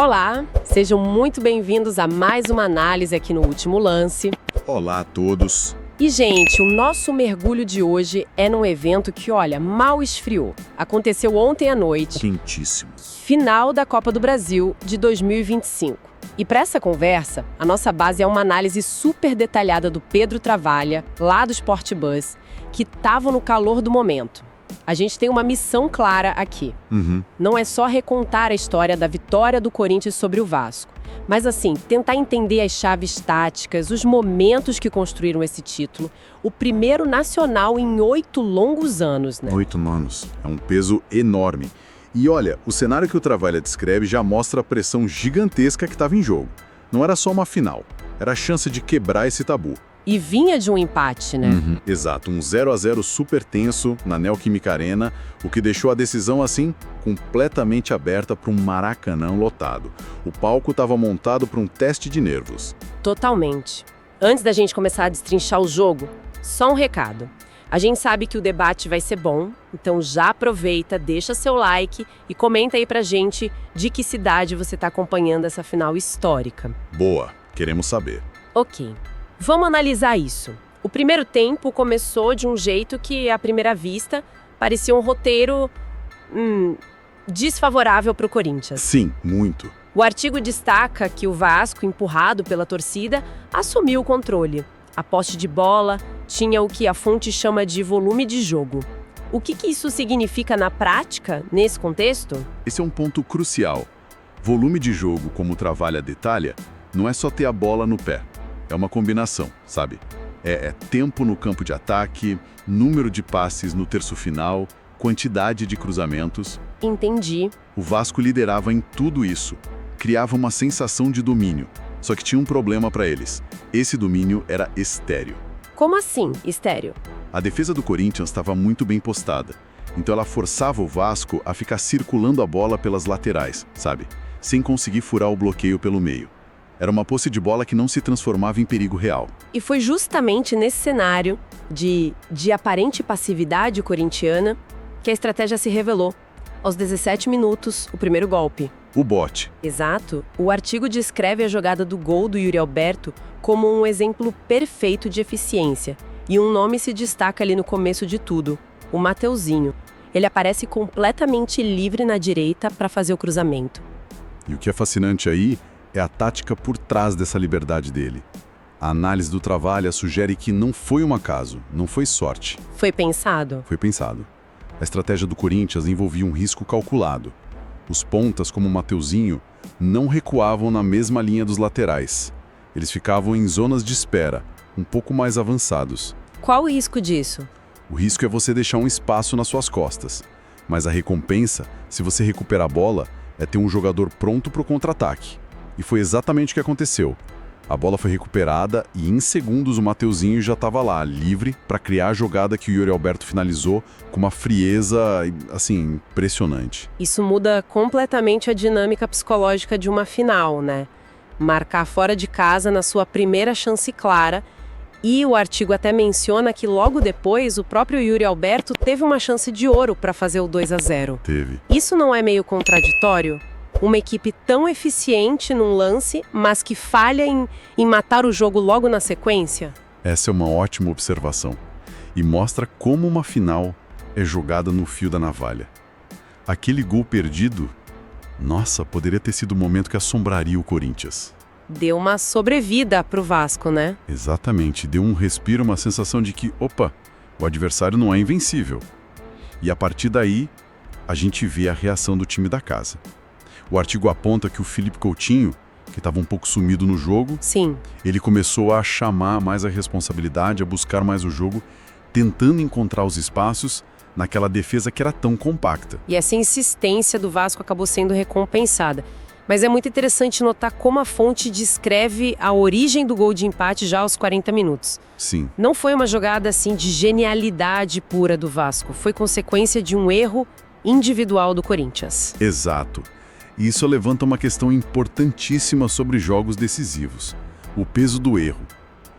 Olá, sejam muito bem-vindos a mais uma análise aqui no Último Lance. Olá a todos. E, gente, o nosso mergulho de hoje é num evento que, olha, mal esfriou. Aconteceu ontem à noite, Quentíssimo. final da Copa do Brasil de 2025. E para essa conversa, a nossa base é uma análise super detalhada do Pedro Travalha, lá do Sport Buzz, que estava no calor do momento. A gente tem uma missão clara aqui. Não é só recontar a história da vitória do Corinthians sobre o Vasco, mas assim, tentar entender as chaves táticas, os momentos que construíram esse título, o primeiro nacional em 8 longos anos, né? 8 anos. É um peso enorme. E olha, o cenário que o Travalha descreve já mostra a pressão gigantesca que estava em jogo. Não era só uma final, era a chance de quebrar esse tabu. E vinha de um empate, né? Exato, um 0-0 super tenso na Neoquímica Arena, o que deixou a decisão, assim, completamente aberta para um Maracanã lotado. O palco estava montado para um teste de nervos. Totalmente. Antes da gente começar a destrinchar o jogo, só um recado. A gente sabe que o debate vai ser bom, então já aproveita, deixa seu like e comenta aí pra gente de que cidade você está acompanhando essa final histórica. Boa, queremos saber. Ok, vamos analisar isso. O primeiro tempo começou de um jeito que, à primeira vista, parecia um roteiro desfavorável para o Corinthians. Sim, muito. O artigo destaca que o Vasco, empurrado pela torcida, assumiu o controle. A posse de bola tinha o que a fonte chama de volume de jogo. O que isso significa na prática, nesse contexto? Esse é um ponto crucial. Volume de jogo, como o Travalha detalha, não é só ter a bola no pé. É uma combinação, sabe? É tempo no campo de ataque, número de passes no terço final, quantidade de cruzamentos. Entendi. O Vasco liderava em tudo isso. Criava uma sensação de domínio. Só que tinha um problema para eles. Esse domínio era estéreo. Como assim, estéreo? A defesa do Corinthians estava muito bem postada. Então ela forçava o Vasco a ficar circulando a bola pelas laterais, sabe? Sem conseguir furar o bloqueio pelo meio. Era uma posse de bola que não se transformava em perigo real. E foi justamente nesse cenário de aparente passividade corintiana que a estratégia se revelou. Aos 17 minutos, o primeiro golpe. O bote. Exato. O artigo descreve a jogada do gol do Yuri Alberto como um exemplo perfeito de eficiência. E um nome se destaca ali no começo de tudo: o Mateuzinho. Ele aparece completamente livre na direita para fazer o cruzamento. E o que é fascinante aí é a tática por trás dessa liberdade dele. A análise do Travalha sugere que não foi um acaso, não foi sorte. Foi pensado? Foi pensado. A estratégia do Corinthians envolvia um risco calculado. Os pontas, como o Mateuzinho, não recuavam na mesma linha dos laterais. Eles ficavam em zonas de espera, um pouco mais avançados. Qual o risco disso? O risco é você deixar um espaço nas suas costas. Mas a recompensa, se você recuperar a bola, é ter um jogador pronto para o contra-ataque. E foi exatamente o que aconteceu. A bola foi recuperada e em segundos o Mateuzinho já estava lá, livre para criar a jogada que o Yuri Alberto finalizou com uma frieza, assim, impressionante. Isso muda completamente a dinâmica psicológica de uma final, né? Marcar fora de casa na sua primeira chance clara. E o artigo até menciona que logo depois o próprio Yuri Alberto teve uma chance de ouro para fazer o 2-0. Teve. Isso não é meio contraditório? Uma equipe tão eficiente num lance, mas que falha em matar o jogo logo na sequência? Essa é uma ótima observação. E mostra como uma final é jogada no fio da navalha. Aquele gol perdido, nossa, poderia ter sido o momento que assombraria o Corinthians. Deu uma sobrevida pro Vasco, né? Exatamente, deu um respiro, uma sensação de que, opa, o adversário não é invencível. E a partir daí, a gente vê a reação do time da casa. O artigo aponta que o Felipe Coutinho, que estava um pouco sumido no jogo, Sim. ele começou a chamar mais a responsabilidade, a buscar mais o jogo, tentando encontrar os espaços naquela defesa que era tão compacta. E essa insistência do Vasco acabou sendo recompensada. Mas é muito interessante notar como a fonte descreve a origem do gol de empate já aos 40 minutos. Sim. Não foi uma jogada assim de genialidade pura do Vasco, foi consequência de um erro individual do Corinthians. Exato. E isso levanta uma questão importantíssima sobre jogos decisivos: o peso do erro.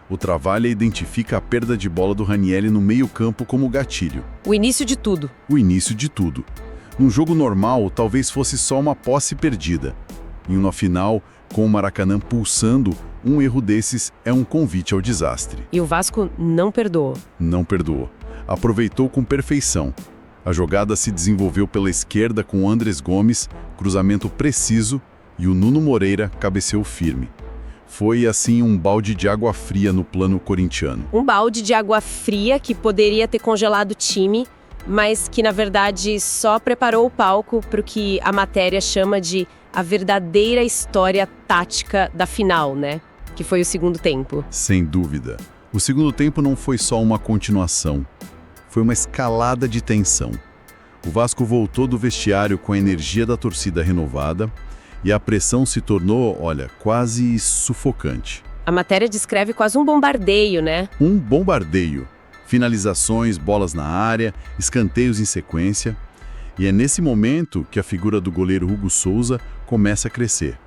O Travalha identifica a perda de bola do Ranieri no meio-campo como gatilho. O início de tudo. O início de tudo. Num jogo normal, talvez fosse só uma posse perdida. Em uma final, com o Maracanã pulsando, um erro desses é um convite ao desastre. E o Vasco não perdoou. Não perdoou. Aproveitou com perfeição. A jogada se desenvolveu pela esquerda com o Andrés Gomes, cruzamento preciso, e o Nuno Moreira cabeceou firme. Foi, assim, um balde de água fria no plano corintiano. Um balde de água fria que poderia ter congelado o time, mas que, na verdade, só preparou o palco para o que a matéria chama de a verdadeira história tática da final, né? Que foi o segundo tempo. Sem dúvida. O segundo tempo não foi só uma continuação. Foi uma escalada de tensão. O Vasco voltou do vestiário com a energia da torcida renovada e a pressão se tornou, quase sufocante. A matéria descreve quase um bombardeio, né? Um bombardeio. Finalizações, bolas na área, escanteios em sequência. E é nesse momento que a figura do goleiro Hugo Souza começa a crescer.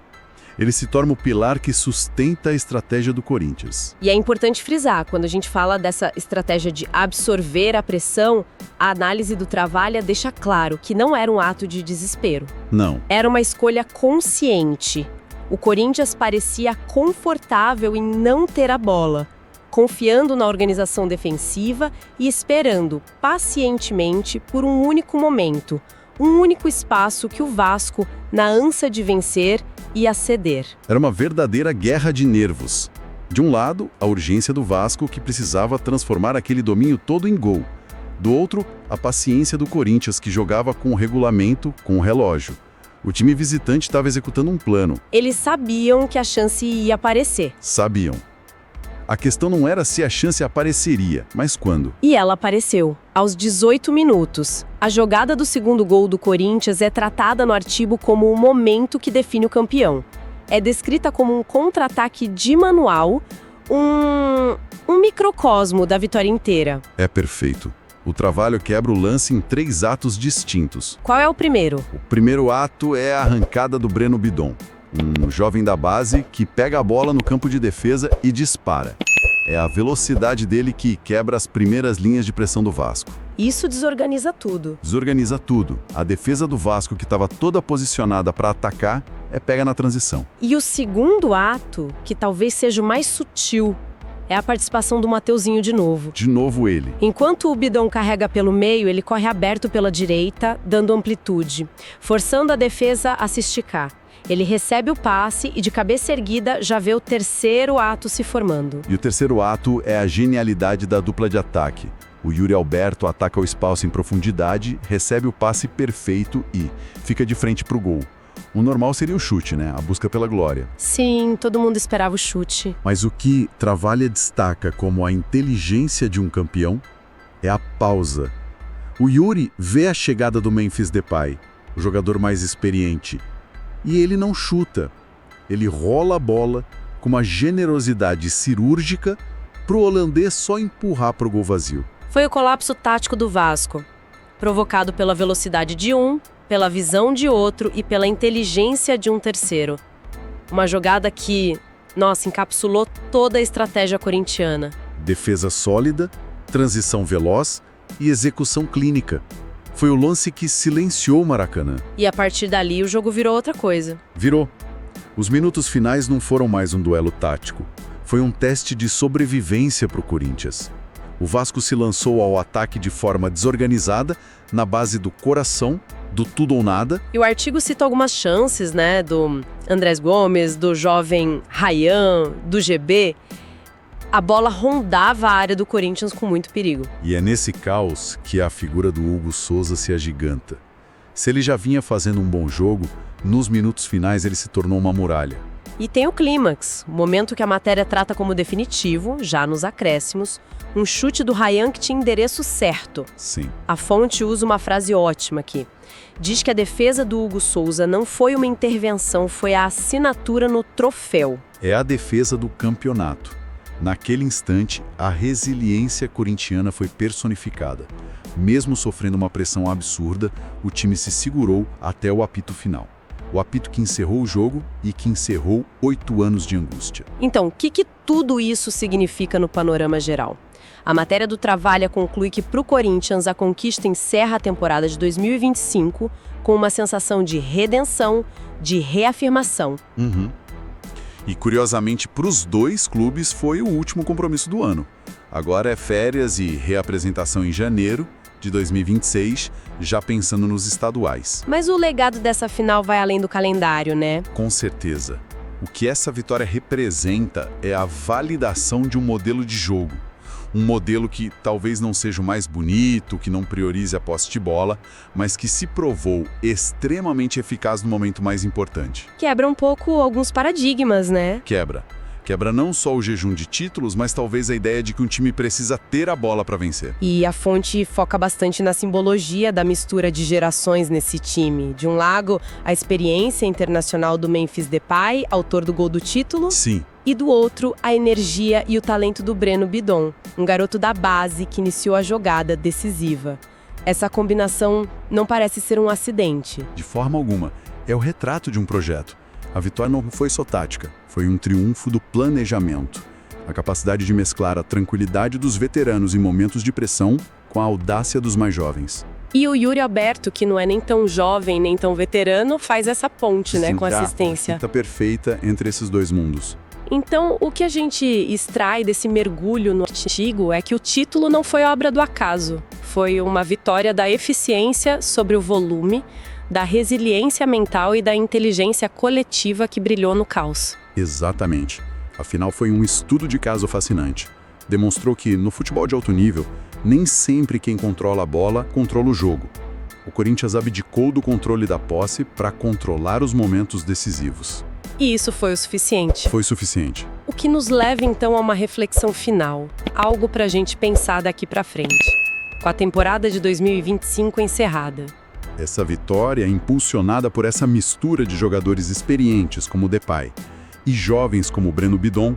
Ele se torna o pilar que sustenta a estratégia do Corinthians. E é importante frisar, quando a gente fala dessa estratégia de absorver a pressão, a análise do Travalha deixa claro que não era um ato de desespero. Não. Era uma escolha consciente. O Corinthians parecia confortável em não ter a bola, confiando na organização defensiva e esperando pacientemente por um único momento, um único espaço que o Vasco, na ânsia de vencer, ia ceder. Era uma verdadeira guerra de nervos. De um lado, a urgência do Vasco, que precisava transformar aquele domínio todo em gol. Do outro, a paciência do Corinthians, que jogava com o regulamento, com o relógio. O time visitante estava executando um plano. Eles sabiam que a chance ia aparecer. Sabiam. A questão não era se a chance apareceria, mas quando. E ela apareceu, aos 18 minutos. A jogada do segundo gol do Corinthians é tratada no artigo como o momento que define o campeão. É descrita como um contra-ataque de manual, um microcosmo da vitória inteira. É perfeito. O Travalho quebra o lance em 3 atos distintos. Qual é o primeiro? O primeiro ato é a arrancada do Breno Bidon, um jovem da base que pega a bola no campo de defesa e dispara. É a velocidade dele que quebra as primeiras linhas de pressão do Vasco. Isso desorganiza tudo. Desorganiza tudo. A defesa do Vasco, que estava toda posicionada para atacar, pega na transição. E o segundo ato, que talvez seja o mais sutil, é a participação do Mateuzinho de novo. De novo ele. Enquanto o Bidon carrega pelo meio, ele corre aberto pela direita, dando amplitude, forçando a defesa a se esticar. Ele recebe o passe e, de cabeça erguida, já vê o terceiro ato se formando. E o terceiro ato é a genialidade da dupla de ataque. O Yuri Alberto ataca o espaço em profundidade, recebe o passe perfeito e fica de frente para o gol. O normal seria o chute, né? A busca pela glória. Sim, todo mundo esperava o chute. Mas o que Travalha destaca como a inteligência de um campeão é a pausa. O Yuri vê a chegada do Memphis Depay, o jogador mais experiente, e ele não chuta. Ele rola a bola com uma generosidade cirúrgica para o holandês só empurrar para o gol vazio. Foi o colapso tático do Vasco, provocado pela velocidade de um, pela visão de outro e pela inteligência de um terceiro. Uma jogada que, encapsulou toda a estratégia corintiana. Defesa sólida, transição veloz e execução clínica. Foi o lance que silenciou o Maracanã. E a partir dali o jogo virou outra coisa. Virou. Os minutos finais não foram mais um duelo tático. Foi um teste de sobrevivência para o Corinthians. O Vasco se lançou ao ataque de forma desorganizada, na base do coração, do tudo ou nada. E o artigo cita algumas chances, né, do Andrés Gomes, do jovem Ryan, do GB. A bola rondava a área do Corinthians com muito perigo. E é nesse caos que a figura do Hugo Souza se agiganta. Se ele já vinha fazendo um bom jogo, nos minutos finais ele se tornou uma muralha. E tem o clímax, o momento que a matéria trata como definitivo, já nos acréscimos, um chute do Ryan que tinha endereço certo. Sim. A fonte usa uma frase ótima aqui. Diz que a defesa do Hugo Souza não foi uma intervenção, foi a assinatura no troféu. É a defesa do campeonato. Naquele instante, a resiliência corintiana foi personificada. Mesmo sofrendo uma pressão absurda, o time se segurou até o apito final. O apito que encerrou o jogo e que encerrou 8 anos de angústia. Então, o que tudo isso significa no panorama geral? A matéria do Travalha conclui que, para o Corinthians, a conquista encerra a temporada de 2025 com uma sensação de redenção, de reafirmação. E, curiosamente, para os dois clubes foi o último compromisso do ano. Agora é férias e reapresentação em janeiro de 2026, já pensando nos estaduais. Mas o legado dessa final vai além do calendário, né? Com certeza. O que essa vitória representa é a validação de um modelo de jogo. Um modelo que talvez não seja o mais bonito, que não priorize a posse de bola, mas que se provou extremamente eficaz no momento mais importante. Quebra um pouco alguns paradigmas, né? Quebra não só o jejum de títulos, mas talvez a ideia de que um time precisa ter a bola para vencer. E a fonte foca bastante na simbologia da mistura de gerações nesse time. De um lado, a experiência internacional do Memphis Depay, autor do gol do título. Sim. E do outro, a energia e o talento do Breno Bidon, um garoto da base que iniciou a jogada decisiva. Essa combinação não parece ser um acidente. De forma alguma. É o retrato de um projeto. A vitória não foi só tática, foi um triunfo do planejamento. A capacidade de mesclar a tranquilidade dos veteranos em momentos de pressão com a audácia dos mais jovens. E o Yuri Alberto, que não é nem tão jovem, nem tão veterano, faz essa ponte, né, com assistência. Tá perfeita entre esses dois mundos. Então, o que a gente extrai desse mergulho no antigo é que o título não foi obra do acaso. Foi uma vitória da eficiência sobre o volume, da resiliência mental e da inteligência coletiva que brilhou no caos. Exatamente. Afinal, foi um estudo de caso fascinante. Demonstrou que, no futebol de alto nível, nem sempre quem controla a bola controla o jogo. O Corinthians abdicou do controle da posse para controlar os momentos decisivos. E isso foi o suficiente. Foi suficiente. O que nos leva, então, a uma reflexão final. Algo para a gente pensar daqui para frente. Com a temporada de 2025 encerrada. Essa vitória, impulsionada por essa mistura de jogadores experientes como o Depay e jovens como o Breno Bidon,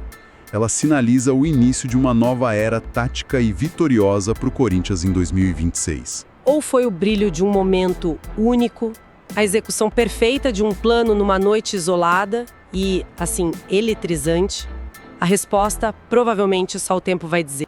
ela sinaliza o início de uma nova era tática e vitoriosa para o Corinthians em 2026. Ou foi o brilho de um momento único, a execução perfeita de um plano numa noite isolada e, assim, eletrizante? A resposta, provavelmente, só o tempo vai dizer.